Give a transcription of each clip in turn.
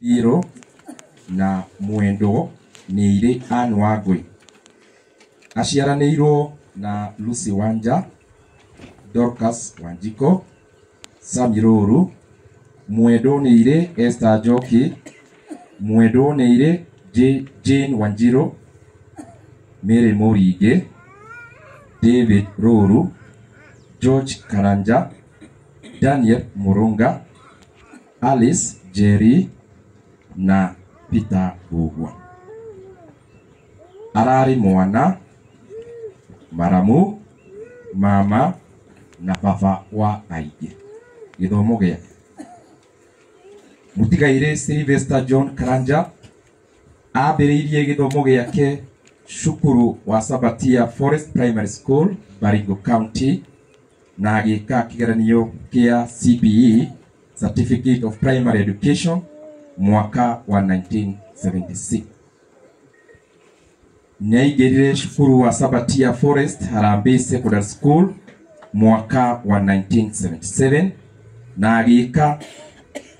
Iro na Mwendo Nĩirĩ Anne Wangui. Aciaranĩirwo na Lucy Wanja, Dorcas Wanjiko, Sami Rũru, Mwendo Nĩirĩ Esther Njoki, Mwendo Nĩirĩ Jane Wanjiru, Mary Mũringi, David Rũru, George Karanja, Daniel Murunga, Alice Jerry na Peter Bugwa. Arari mwana maramu mama na baba wa aingĩ. Gĩthomo gĩake. Mũtigairĩ Sylvester John Karanja ambĩrĩirie gĩthomo gĩake cukuru wa Sabatia Forest Primary School, Baringo County, na agĩka kĩgeranio kĩa CPE, Certificate of Primary Education, mwaka wa 1976. Nĩaingĩrire cukuru wa Sabatia Forest Harambee Secondary School mwaka wa 1977 na agĩka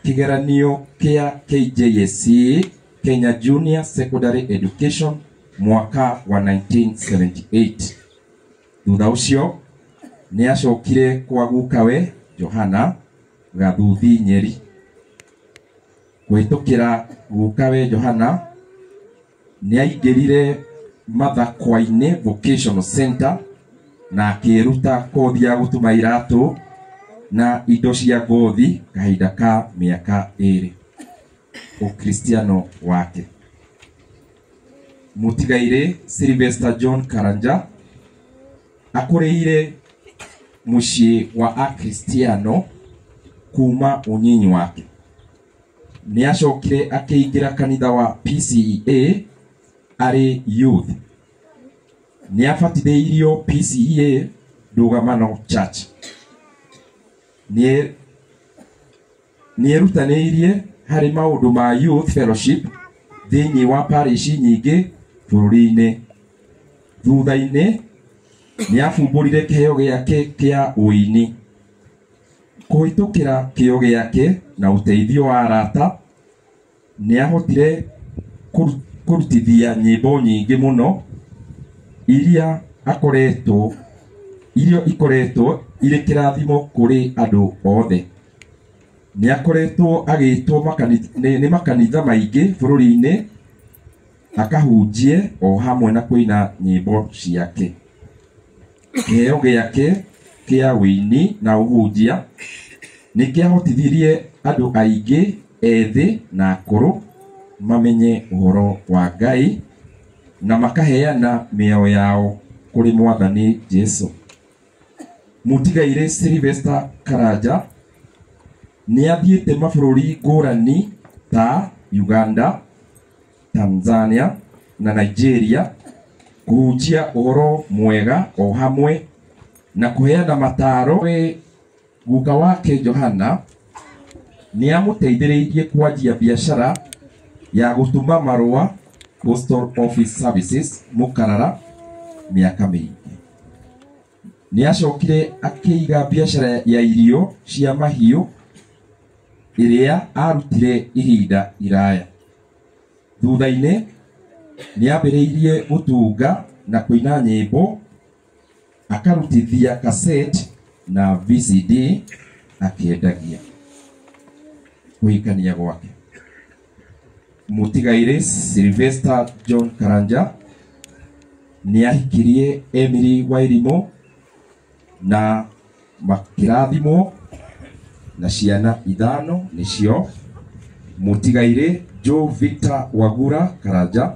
kĩgeranio kĩa KJSE, Kenya Junior Secondary Education, mwaka wa 1978. Thutha ũcio nĩacokire kwa gukawe Johana Gathuthi Nyeri. Kũhĩtũkĩra gukawe Johana nĩaingĩrire Mathakwa-inĩ Vocational Center na akĩruta kothi ya gũtuma iratũ na indo cia ngothi kahinda ka mĩaka 2 Ukristiano wake. Mũtigairĩ Sylvester John Karanja akũrĩire mũciĩ wa Akristiano kuma ũnyinyi wake. Nĩacokire akĩingĩra kanitha wa PCEA arĩ youth. Nĩabatithĩirio PCEA Ndũgamano Church. Nĩerutanĩirie harĩ maũndũ ma youth fellowship thĩinĩ wa parish nyingĩ bũrũri-inĩ. Thutha-inĩ nĩafumbũrire kĩheo gĩake kĩa ũini. Kũhĩtũkĩra kĩheo gĩake na ũteithio wa arata nĩahotire kũrutithia nyĩmbo nyingĩ mũno iria ikoretwo irĩ kĩrathimo kũrĩ andũ othe. Nĩakoretwo agĩtwo nĩ makanitha maingĩ bũrũri-inĩ akahunjie o hamwe na kũina nyĩmbo ciake. Kĩheo gĩake kĩa ũini na ũhunjia nĩkĩahotithirie andũ aingĩ ethĩ na akũrũ mamenye ũhoro wa Ngai na makaheana mĩoyo yao kũrĩ Mwathani Jesũ. Mũtigairĩ Sylvester Karanja nĩathiĩte mabũrũri ngũrani ta Uganda, Tanzania na Nigeria kũhunjia ũhoro mwega o hamwe na kũheana mataro. Guka wake Johana nĩamũteithĩrĩirie kwanjia biashara ya gũtuma marũa Postal Office Services Mũkarara mĩaka mĩingĩ. Nĩacokire akĩiga biashara ya irio cia mahiũ ĩrĩa arutire ihinda iraya. Thutha-inĩ nĩambĩrĩirie gũtunga na kũina nyĩmbo, akarutithia cassette na VCD akĩendagia. Kũhikania gwake. Mũtigairĩ Sylvester John Karanja nĩahikirie Emily Wairimu na makĩrathimwo na ciana 5 nĩcio Mũtigairĩ Joe Victor Wagura Karanja,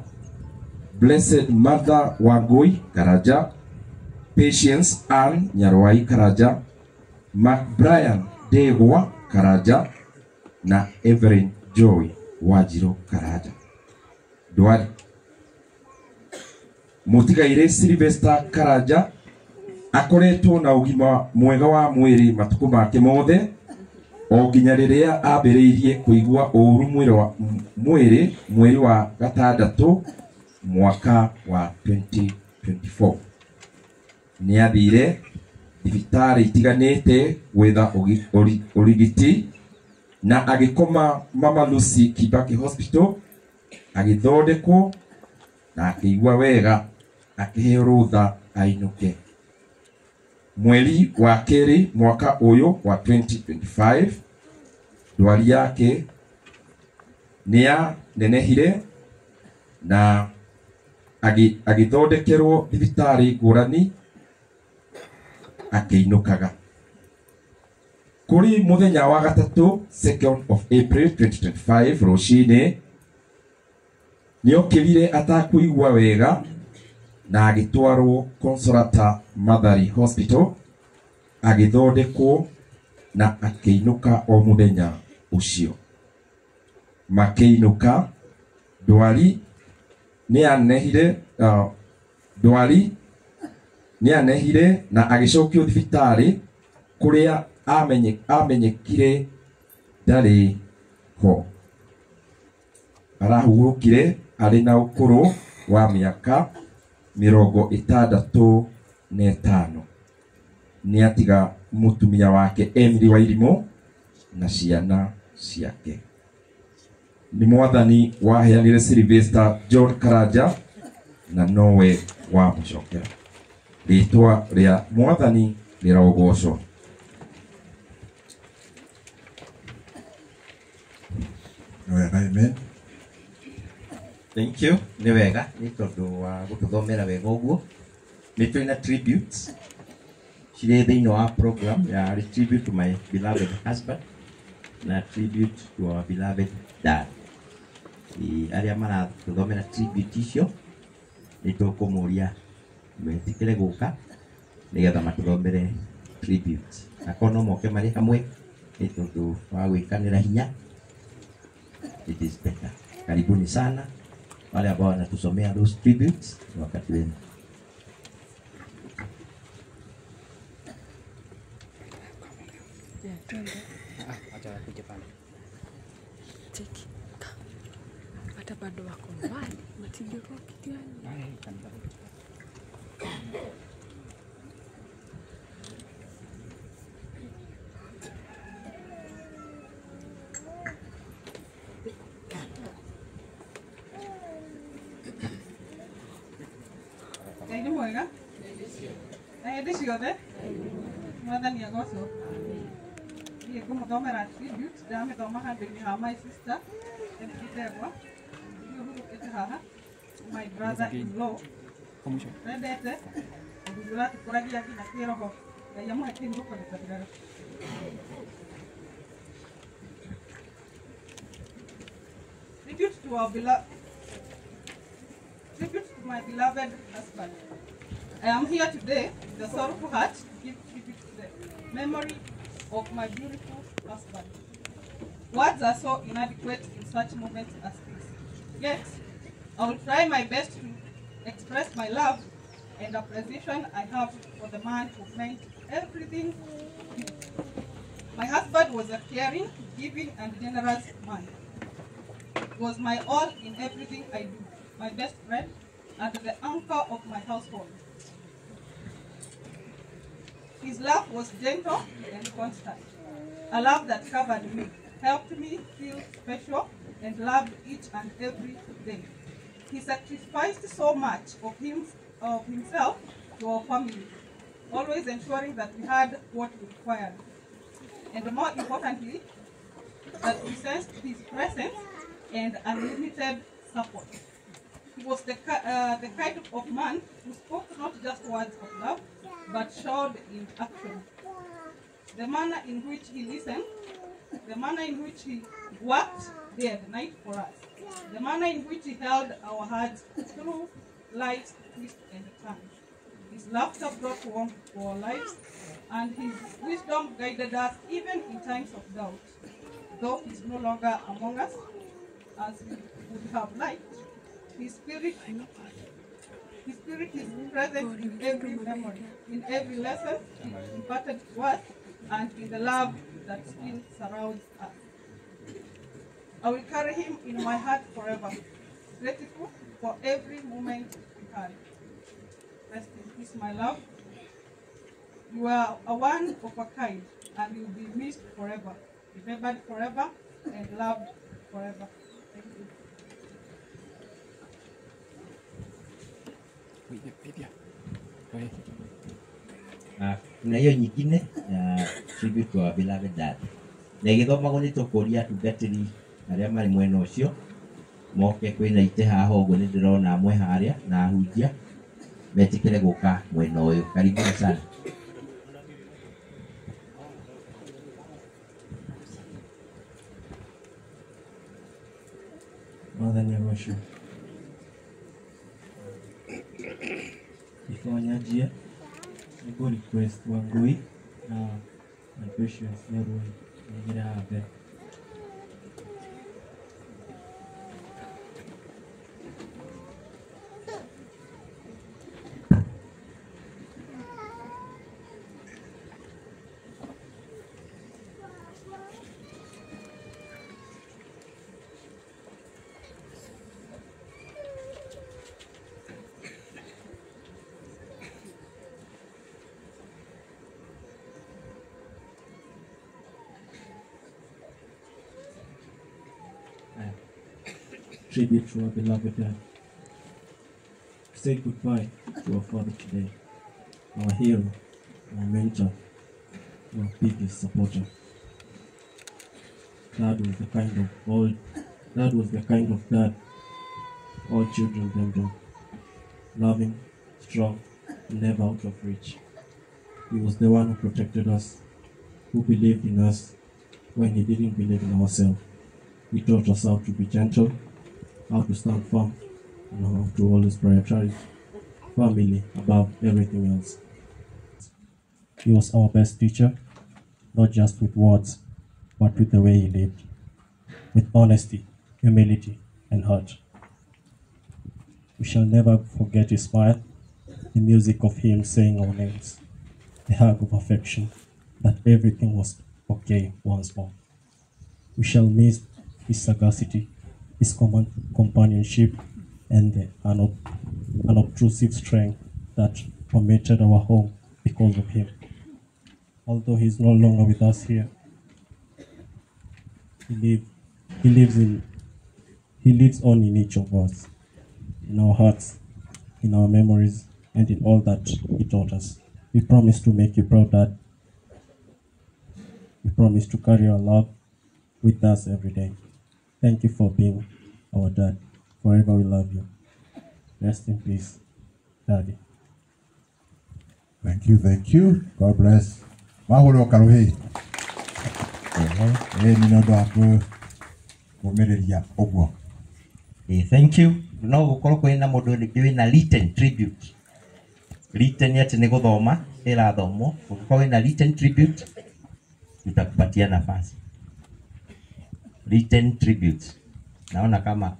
Blessed Mother Wangui Karanja, Patience Ann Nyarwai Karanja, McBrian Degwa Karanja na Evelyn Joy Wanjiru Karanja. Ndwari. Mũtigairĩ Sylvester Karanja akoretwo na ũgima mwega wa mwĩrĩ matukũ make mothe o nginya rĩrĩa ambĩrĩirie kũigua ũũru mweri wa gatandatũ mwaka wa 2024. Nĩathire thibitarĩ itiganĩte gwetha ũrigiti na agikoma Mama Lucy Kibaki Hospital, agithondekwo na akĩigua wega, akĩheo rũtha ainuke. Mweri wa kerĩ mwaka ũyũ wa 2025, ndwari yake nĩa nenehire na agithondekerwo thibitarĩ ngũrani, akĩinukaga. Kuri muthenya wa gatatũ 2nd of April 2025 rũcinĩ, nĩokĩrire atakuigua wega na agĩtwarwo Consolata Mathari Hospital, agĩthondekwo na akĩinuka o mũthenya ũcio. Makĩinuka, ndwari nĩanehire na agĩcokio thibitarĩ kũrĩa amenyekire ndarĩ ho. Arahurũkire arĩ na ũkũrũ wa mĩaka 65. Nĩatiga mũtumia wake Emily Wairimũ na ciana ciake. Nĩ Mwathani waheanire Sylvester John Karanja na nowe wa mũcokera. Rĩtwa rĩa Mwathani rĩrogocwo. Amen. Thank you. Nĩ wega nĩ tondũ wa gũtũthomera wega ũguo. Nĩ twĩna tributes cirĩ thĩinĩ wa program ya tribute to my beloved husband na tribute to our beloved dad. Arĩa maratũthomera tribute icio nĩ tũkũmũria metikĩre gũka nĩgetha matũthomere tribute. Akorwo no moke marĩ hamwe nĩ tondũ wa gwĩkanĩra hinya. It is better. Karibuni sana wale ambao wanatusomea those tributes wakati wenu. Acha kuja pale. Cheki. Hata bado wako mbali. Matigo kwa kitu gani? Ngai mwega. Hĩndĩ ciothe Mwathani agocwo. Niĩ ngũmũthomera tribute ndamĩthoma handũ-inĩ ha my sister Ndegwa. Niĩ hurũkĩte haha, my brother-in-law. Endete ũthuthuria tũkũragia nginya kĩroho. Ngai amũhe kĩhurũko gĩtathiraga. Tribute to my beloved husband. I am here today with a sorrowful heart to give tribute to the memory of my beautiful husband. Words are so inadequate in such moments as this. Yet, I will try my best to express my love and appreciation I have for the man who meant everything to me. My husband was a caring, giving, and generous man. He was my all in everything I do, my best friend, and the anchor of my household. His love was gentle and constant, a love that covered me, helped me feel special, and loved each and every day. He sacrificed so much of himself to our family, always ensuring that we had what we required. And more importantly, that we sensed his presence and unlimited support. He was the kind of man who spoke not just words of love, but showed in action. The manner in which he listened, the manner in which he worked day and night for us, the manner in which he held our hearts through life's twists and turns. His laughter brought warmth to our lives, and his wisdom guided us even in times of doubt. Though he is no longer among us, as we would have liked, his spirit is present in every memory, in every lesson he imparted to us, and in the love that still surrounds us. I will carry him in my heart forever, grateful for every moment we had. Rest in peace, my love. You are a one of a kind, and you will be missed forever. remembered forever, and loved forever. Thank you. Na hiyo nyingine ya tribute to our beloved dad. Na githomagwo ni tukuria tungatiri aria mari mwena ucio moke kwina ite haha uguo ni ndirona amwe haria na hunjia metikire guka mwena uyu. Karibuni sana. Mwathani agocwo. Before nyajia nĩngũ request Wangui na my precious Nyarui nĩngĩra haha mbere. Tribute to our beloved dad. Say goodbye to our father today, our hero, our mentor, our biggest supporter. Dad was the kind of dad all children dreamed of. Loving, strong, never out of reach. He was the one who protected us, who believed in us when he didn't believe in ourselves. He taught us how to be gentle, how to stand firm, and how to always prioritize family above everything else. He was our best teacher, not just with words, but with the way he lived, with honesty, humility, and heart. We shall never forget his smile, the music of him saying our names, the hug of affection, that everything was okay once more. We shall miss his sagacity, his companionship, and the unobtrusive strength that permeated our home because of him. Although he is no longer with us here, he lives on in each of us, in our hearts, in our memories, and in all that he taught us. We promise to make you proud, Dad. We promise to carry our love with us every day. Thank you for being our dad. Forever we love you. Rest in peace, Daddy. Thank you. God bless. Mahoro karuhi. Ninondo aku kumereria ogwo. Thank you. No gukorwo kwina mundu wina written tribute. Written yet ni guthoma ila thomo. Gukorwo wina written tribute tutakupatia nafasi. Written tribute. Naona kama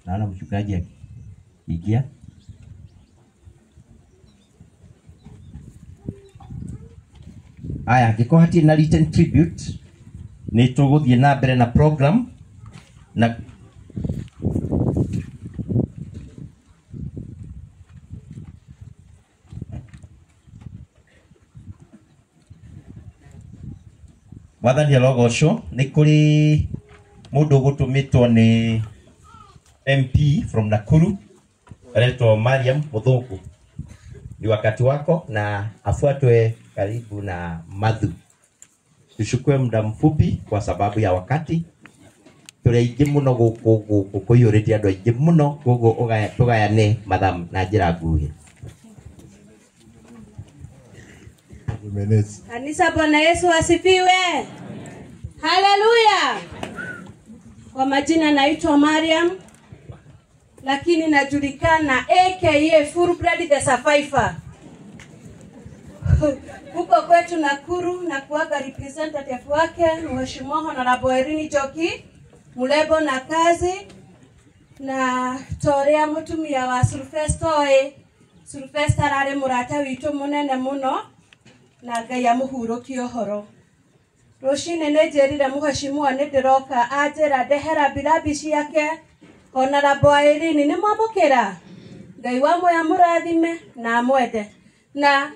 naona mchungaji akiingia. Aya, ngiko hati na written tribute ni tuguthie na mbere na program na Mwathani arogocwo ni kuri mundu gutumitwo ni MP from Nakuru anaitwa Mariam Muthungu. Ni wakati wako na afuatwe karibu na Mathu. Tuchukue muda mfupi kwa sababu ya wakati. Turaingi muno guku kuyuriria andu aingi muno gugu tugayane madam na njira nguhi. Kanisa, Bwana Yesu asifiwe. Haleluya. Kwa majina naitwa Mariam, lakini najulikana aka Full Blood the Survivor. Huko kwetu Nakuru na kuaga representative wake Mheshimiwa Honorable Erin Joki Mulebo na kazi na torea mutumia wa Sylvester arare murata witu munene muno na Ngai amuhurukie horo. Rucine nejerire Mheshimiwa ndiroka ajera ndehera bilabici yake Honorable Erin ni mwamukira. Ngai wamwe amurathime na amwende na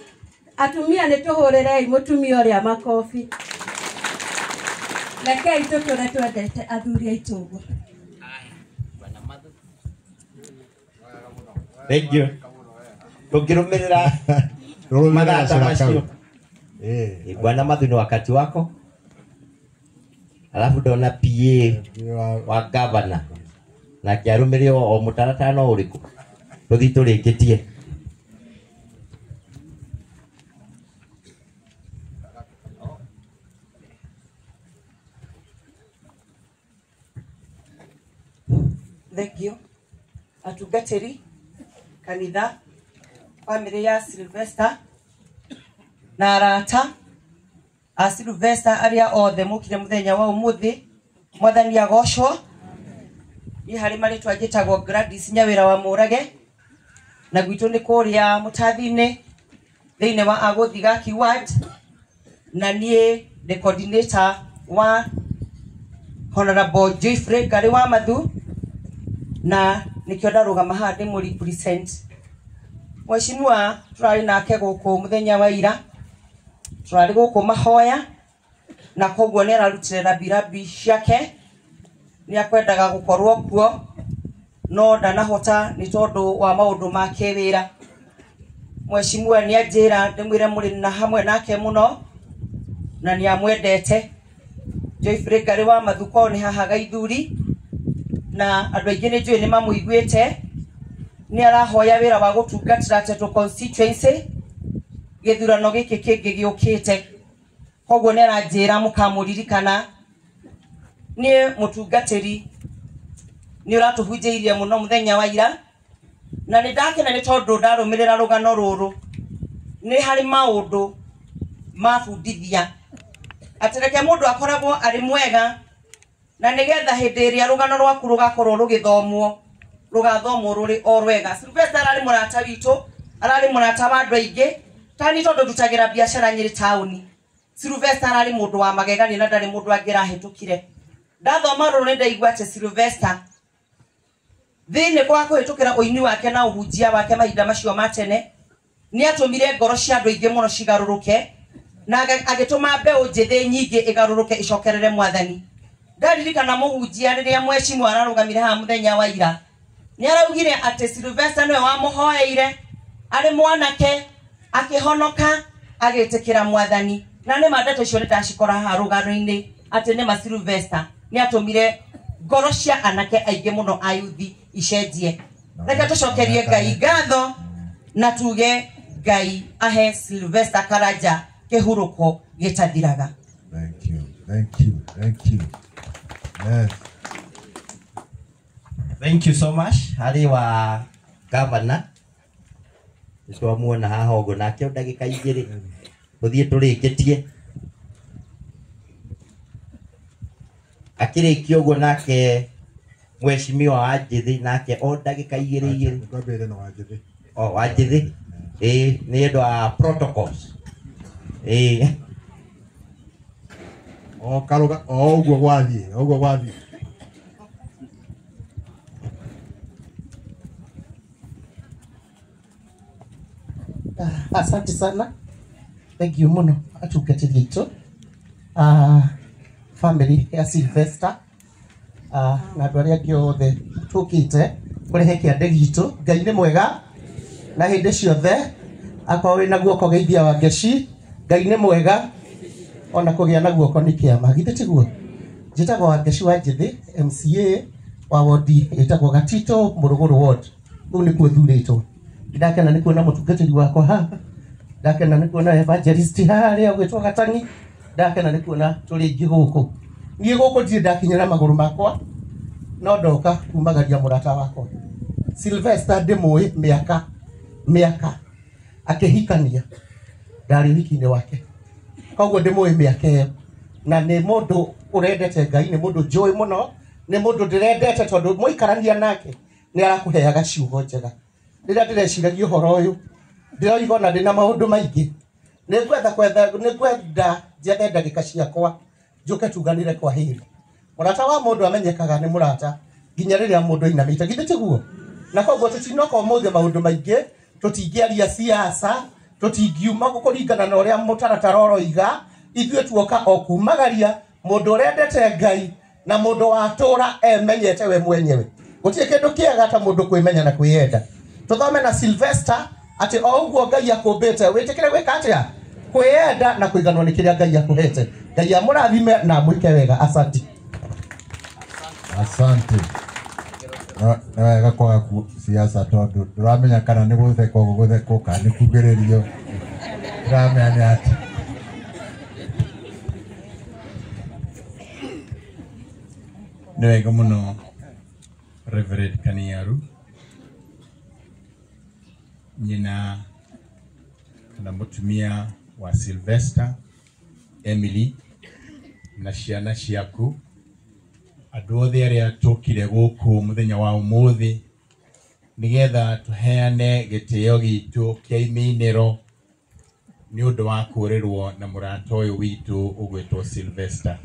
atumia nituhurire mutumia uria makofi. Rekei tũtũre twendete athuri aitũ ũguo. Thank you. Tukirumirira madata macio. Bwana Mathu ni wakati wako. Alafu ndona PA wa governor. Na kiarumirio o mutaratano uriku. Tuthi turikitie. Thank you. Atungatĩri kanitha, family ya Sylvester na arata a Sylvester arĩa othe mũkire mũthenya wa ũmũthĩ. Mwathani agocwo. Nĩ harĩ marĩtwa njĩtagwo Gladys Nyawĩra wa Mũrage, na gwitũ nĩ kũrĩa Mũtathi-inĩ thĩinĩ wa Agũthigaki ward, na niĩ the coordinator wa Honorable Joyfrey Ngari wa Mathu, na nikio ndarugama haha ndĩ mũ represent Mheshimiwa. Turarĩ nake gũkũ mũthenya wa ira, turarĩ gũkũ mahoya, na koguo nĩ ararutire rabirabi ciake, nĩ akwendaga gũkorwo kuo no ndanahota nĩ tondũ wa maũndũ ma kĩwĩra. Mheshimiwa nĩ anjĩra ndĩmwĩre mũrĩ na hamwe nake mũno na nĩ amwendete. Joyfrey Ngari wa Mathu kwao nĩ haha Gaithuri, na andũ aingĩ nĩ njũĩ nĩ mamũiguĩte. Nĩ arahoya wĩra wa gũtungatĩra Teto constituency gĩthurano gĩkĩ kĩngĩ gĩũkĩte. Koguo nĩ aranjĩra mũkamũririkana. Niĩ mũtungatĩri nĩ ũratũhunjĩirie mũno mũthenya wa ira, na nĩ ndakena nĩ tondũ ndarũmĩrĩra rũgano rũrũ. Nĩ harĩ maũndũ mabundithia atĩ reke mũndũ akoragwo arĩ mwega, na nĩgetha hĩndĩ ĩrĩa rũgano rwaku rũgakorwo rũgĩthomwo rũgathomwo rũrĩ o rwega. Sylvester ararĩ mũrata witũ, ararĩ mũrata wa andũ aingĩ, tani tondũ ndutagĩra biacara Nyĩrĩ taũni. Sylvester ararĩ mũndũ wa magegania na ndarĩ mũndũ angĩrahĩtũkire. Ndathoma rũrũ nĩ ndaigua atĩ Sylvester thĩinĩ kwa kũhĩtũkĩra ũini wake na ũhunjia wake mahinda macio ma tene nĩ atũmire ngoro cia andũ aingĩ mũno cigarũrũke, na agĩtũma mbeũ njĩthĩ nyingĩ ĩgarũrũke icokerere Mwathani. Ndaririkana mũhunjia rĩrĩa Mheshimiwa ararũgamire haha mũthenya wa ira, nĩ araugire atĩ Sylvester nĩwe wamũhoeire arĩ mwanake akĩhonoka agĩtĩkĩra Mwathani. Na nĩ mandate icio nĩ ndacikora haha rũgano-inĩ atĩ nĩ ma Sylvester nĩ atũmire ngoro cia anake aingĩ mũno a yuthi icenjie. Reke tũcokerie Ngai ngatho na tuge Ngai ahe Sylvester Karanja kĩhurũko gĩtathiraga. Thank you. Thank you. Thank you. Yes. Thank you so much. Harĩ wa governor nĩtwamuona haha ũguo nake ndagĩka igĩrĩ tũthiĩ tũrĩkĩtie. Akĩrĩkia ũguo nake Mheshimiwa wa Njĩthĩ nake o ndagĩka igĩrĩ. Ngwambĩrĩre na Wanjĩthĩ. O Wanjĩthĩ nĩ ũndũ wa protocols. O karuga o ũguo gwathiĩ. Asante sana. Thank you muno atungatĩri aitũ. Family ya Sylvester na andũ arĩa angĩ othe tũkĩte kũrehe kĩande gitũ. Ngai nĩ mwega na hĩndĩ ciothe, akorwo wĩna guoko geithia wa ngeci. Ngai nĩ mwega ona kũgĩa na guoko nĩ kĩama. Githĩ tiguo? Njĩtagwo Wangeci wa Njĩthĩ, MCA wa wodi ĩtagwo Gatito Mũrũgũrũ ward. Rĩu nĩkuo thurĩtwo. Ndakena nĩ kuona mũtungatĩri wakwa haha. Ndakena nĩ kuona evangelist harĩa ũgĩtwo Gatani. Ndakena nĩ kuona tũrĩ aingĩ gũkũ. Niĩ gũkũ ndirĩ ndakinyĩra magũrũ makwa, no ndoka kumagaria mũrata wakwa. Sylvester ndĩmũĩ mĩaka akĩhikania ndarĩ wiki-inĩ wake. Koguo ndĩmũĩ mĩaka ĩyo, na nĩ mũndũ ũrendete Ngai, nĩ mũndũ njũĩ mũno, nĩ mũndũ ndĩrendete tondũ mũikarania nake nĩ arakũheaga ciugo njega. Rĩrĩa ndĩreciragia ũhoro ũyũ ndĩroiga na ndĩna maũndũ maingĩ. Nĩngwenda njethe ndagĩka ciakwa njũke tuganĩre kwa hĩndĩ. Mũrata wa mũndũ amenyekaga nĩ mũrata nginya rĩrĩa mũndũ ainamĩte. Githĩ tiguo? Na koguo tũtinoka ũmũthĩ maũndũ maingĩ, tũtingĩaria siasa, tũtingiuma kũringana na ũrĩa mũtaratara ũroiga. Ithuĩ tuoka o kumagaria mundu urendete Ngai na mundu watura emenyete we mwenyewe gutie kindu kiega ta mundu kwimenya na kwiyenda tuthome na Sylvester ati o uguo Ngai akumbite witikire gwika atia kwiyenda na kuiganwo ni kiria Ngai akuhete Ngai amurathime na mwike wega asante na wega kwaga siasa tondu turamenya kana ni gutheka gutheka kana ni kugiririo turamenya ni ati ni wega muno Reverend Kaniaru nyina kana mutumia wa Sylvester Emily na ciana ciaku andu othe aria tukire guku muthenya wa umuthi nigetha tuheane gitio gitu kia iminero ni undu wa kurirwo na murata uyu witu ugwitwo Sylvester.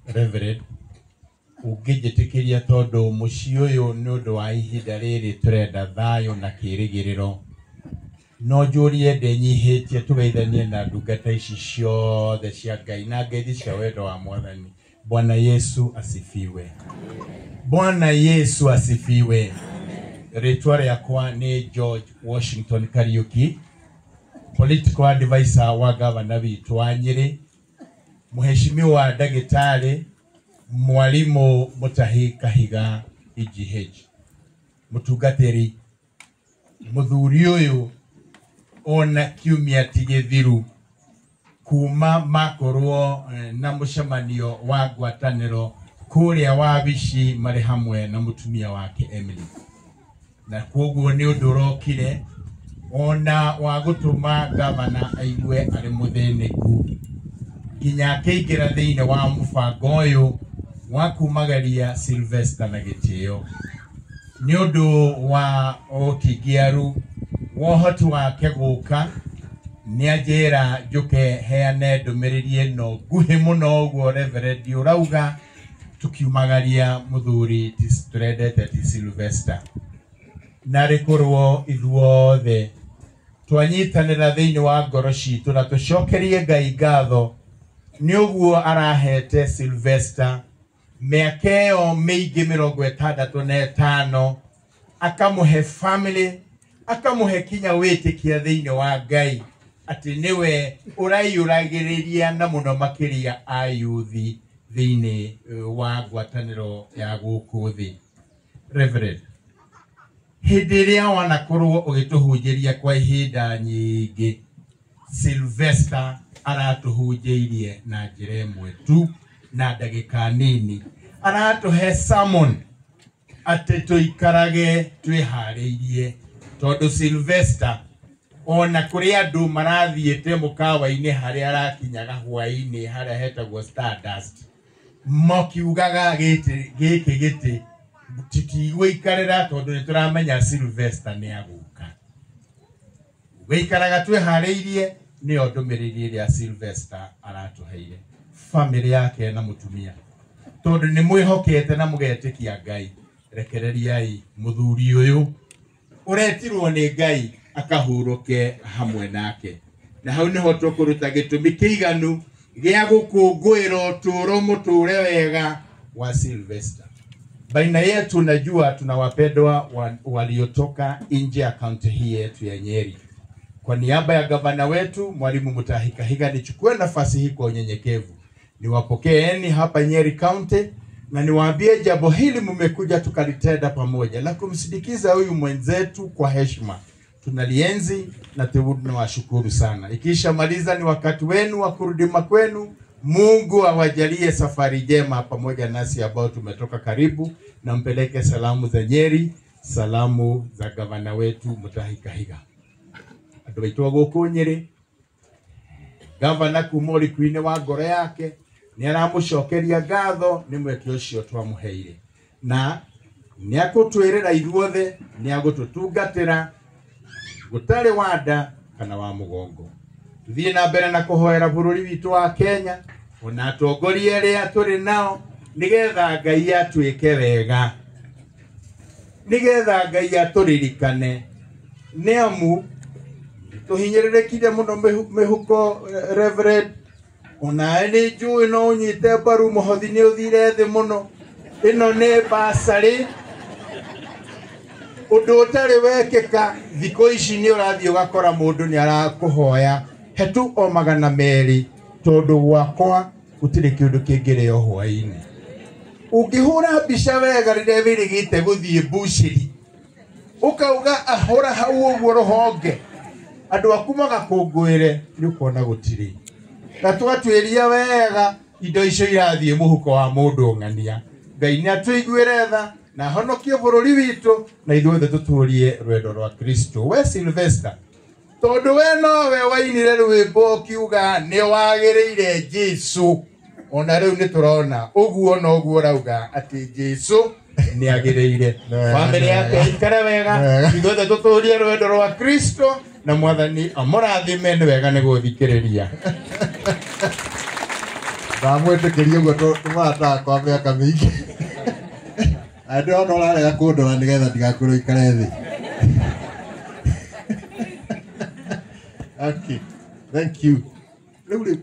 Reverend ungijitikiria tondu mucii uyu ni undu wa ihinda riri turenda thayo na kirigiriro no njurie ndenyihitie tugeithanie na ndungata ici ciothe cia Ngai na ngeithi cia wendo wa Mwathani. Bwana Yesu asifiwe. Bwana Yesu asifiwe. Ritwa riakwa ni George Washington Kariuki, political advisor wa gavana witu wa Nyeri, muheshimiwa Dagitari Mwalimu Mutahi Kahiga EGH, mutungatiri muthuri uyu ona kiumia tigithiru kuma makorwo na mucemanio wa ngwataniro kuria wa bici mari hamwe na mutumia wake Emily, na koguo ni undu rokire ona wa gutuma gavana aigue ari muthiniku nginya keingira thiine wa mubango uyu wa kumagaria Sylvester na gitio ni undu wa okigiaru wohoti wake guka ni ajera juke heane ndumiriri ino nguhi muno uguo Reverend urauga tukiumagaria muthuri turendete ti Sylvester na rikorwo ithuothe twanyitanira thiini wa ngoro citu na tucokerie Ngai ngatho ni uguo arahete Sylvester miaka iyo mingi 65 akamuhe family akamuhe kinya witikia thiini wa Ngai ati niwe uraiuragiriria na muno makiria ayuthi thiini wa ngwataniro ya guku thi. Reverend hidiria wanakorwo ugituhunjiria kwa ihinda nyingi Sylvester aratuhunjirie na njira imwe tu na ndagika nini aratuhe summon ati tuikarage twihariirie tondu Sylvester ona kuri andu marathiete mukawa-ini haria arakinyaga hwaini haria hetagwo Stardust mokiugaga giti titigwikarira tondu nituramenya Sylvester ni aguka gwikaraga twihariirie ni ondumiriri iria Sylvester aratuheire family yake na mutumia tondu ni mwihokete na mugetikia Ngai rekereriai muthuri uyu uretirwo ni Ngai akahuruke hamwe nake na hau niho tukuruta gitumi kiiganu gia gukungwira uturo muture wega wa Sylvester. Baina yetu najua tuna wapendwa waliotoka nje ya kaunti hii yetu ya Nyeri. Kwa niaba ya gavana wetu Mwalimu Mutahi Kahiga nichukue nafasi hii kwa unyenyekevu niwapokeeni hapa Nyeri County na niwaambie jambo hili mmekuja tukalitenda pamoja na kumsindikiza huyu mwenzetu kwa heshima. Tunalienzi na tunawashukuru sana. Ikisha maliza ni wakati wenu wa kurudi makwenu. Mungu awajalie safari njema pamoja nasi ambao tumetoka karibu, na mpeleke salamu za Nyeri, salamu za gavana wetu Mutahi Kahiga. Andu aitwa guku Nyeri, gavana kumori kuine wa ngoro yake ni aramucokeria ngatho ni mweke ucio twamuheire na ni akutwirira ithuothe ni agututungatira gutari wanda kana wa mugongo. Tuthie na mbere na kuhoera bururi witu wa Kenya ona atongoria aria turi nao nigetha Ngai atwike wega, nigetha Ngai aturirikane ni amu tuhinyiririkire muno mihuko Reverend ona ni njui no unyite mbaru muhothi ni uthire thi muno ino ni basari undu utari wekeka thiko ici ni urathie ugakora mundu ni arakuhoya hetu o 200 tondu gwakwa gutire kindu kingireo hwaini ukihura mbica wega rire wirigite guthie bushiri ukauga ahora hau uguo ruhonge andu aku magakungwire ni ukona gutire na twatwiria wega indo icio irathie muhuko wa mundu ng'ania Ngai ni atuiguire tha na honokie bururi witu na ithuothe tuturie rwendo rwa Kristo. We Sylvester tondu we nowe wainire rwimbo ukiuga ni wagiriire Jesu ona riu ni turona uguo no uguo rauga ati Jesu ni agiriire family yake ikare wega ithuothe tuturie rwendo rwa Kristo na mwathani amurathime ni wega ni guthikiriria ndamwitikirie guo tumata kwa miaka mingi andu ona urarega kundora nigetha ndigakorwo ikare thi. Okay, thank you. Riu ri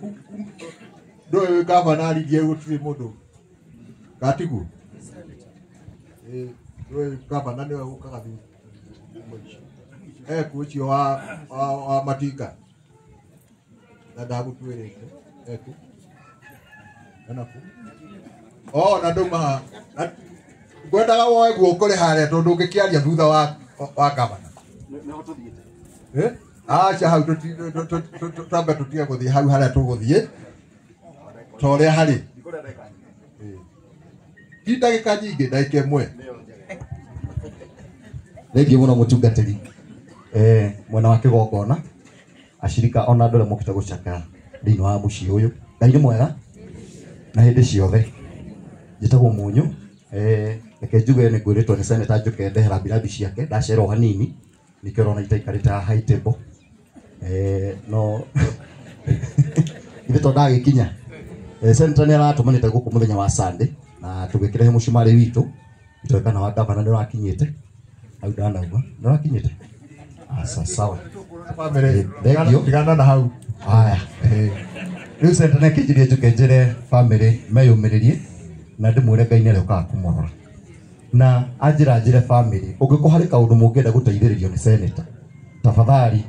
ndo gavana arigie gutiri mundu gatigu ndo gavana ni ukaga thi kucio wa matika na ndagutwirite eku anaku na nduma ngwendaga woe guokore haria tondu ungikiaria thutha wa gavana acha hau tamba tutia guthie hau haria tuguthie toria hari ndagika nyingi ndagika imwe Thengiũ mũno mũtungatĩri mwena wa kĩgongona ashirika ona andũ arĩa mokĩte gũcakaya thĩinĩ wa mũciĩ ũyũ. Ngai nĩ mwega na hĩndĩ ciothe. Njĩtagwo Mũnyũ reke njuge nĩ ngwĩrĩtwo nĩ Senator Njũke ndehera mbirathi ciake ndacera o hanini nĩkĩo ũrona itaikarĩte haha high table no ithe to ndagĩkinya Senator nĩ aratũmanĩte gũkũ mũthenya wa Sunday na tũgĩkĩrehe mũcumarĩ witũ itoĩ kana wa gavana nĩ ũrakinyĩte au ndanauga nĩ ũrakinyĩte sawa family tigana na hau haya rĩu Senator nĩ akĩnjirie Njũke njĩre family meyũmĩrĩrie na ndĩmwĩre Ngai nĩ arĩũkaga kũmũrora na anjĩra njĩre family ũngĩkorwo harĩ kaũndũ mũngĩenda gũteithĩrĩrio nĩ Senator tafadhali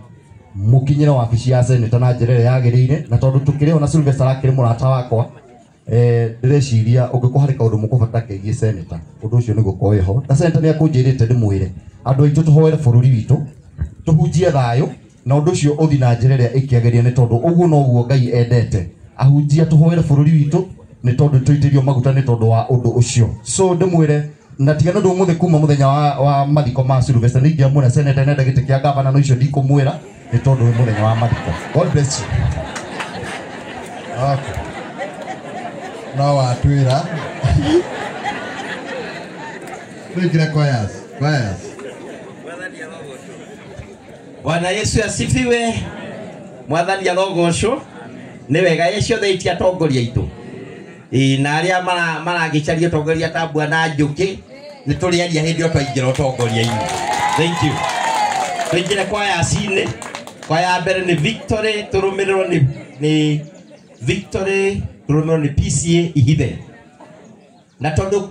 mũkinyĩre wabici ya Senator na njĩra ĩrĩa yagĩrĩire na tondũ tũkĩrĩ ona Sylvester akĩrĩ mũrata wakwa ndĩreciria ũngĩkorwo harĩ kaũndũ mũkũbatara kegiĩ Senator ũndũ ũcio nĩ gũkorwo ho na Senator nĩ akũnjĩrĩte ndĩmwĩre andũ aitũ tũhoere bũrũri witũ tũhunjie thayũ na ũndũ ũcio ũthi na njĩra ĩrĩa ĩkĩagĩrĩire nĩ tondũ ũguo noguo Ngai endete ahunjia tũhoere bũrũri witũ nĩ tondũ tũitĩrio maguta nĩ tondũ wa ũndũ ũcio. So ndĩmwĩre na tigana ndũ mũthĩ kuma mũthenya wa mathiko ma Sylvester nĩ ingĩamwĩra Senator nenda gĩtĩ kĩa gavana no icio ndikũmwĩra nĩ tondũ nĩ mũthenya wa mathiko. God bless you. Okay. No watwĩra rĩngĩre choirs. Bwana Yesu asifiwe. Mwathani arogocwo nĩ wega ciothe itiatongoria itũ na arĩa maragĩcaria tongoria ta Bwana Njũkĩ nĩ tũrĩaria hĩndĩ ĩyo twaingĩra ũtongoria-inĩ. Thank you. Tũingĩre kwaya-inĩ. Kwaya mbere nĩ Victory tũrũmĩrĩrwo nĩ Victory tũrũmĩrĩrwo nĩ PCA Ihithe na tondũ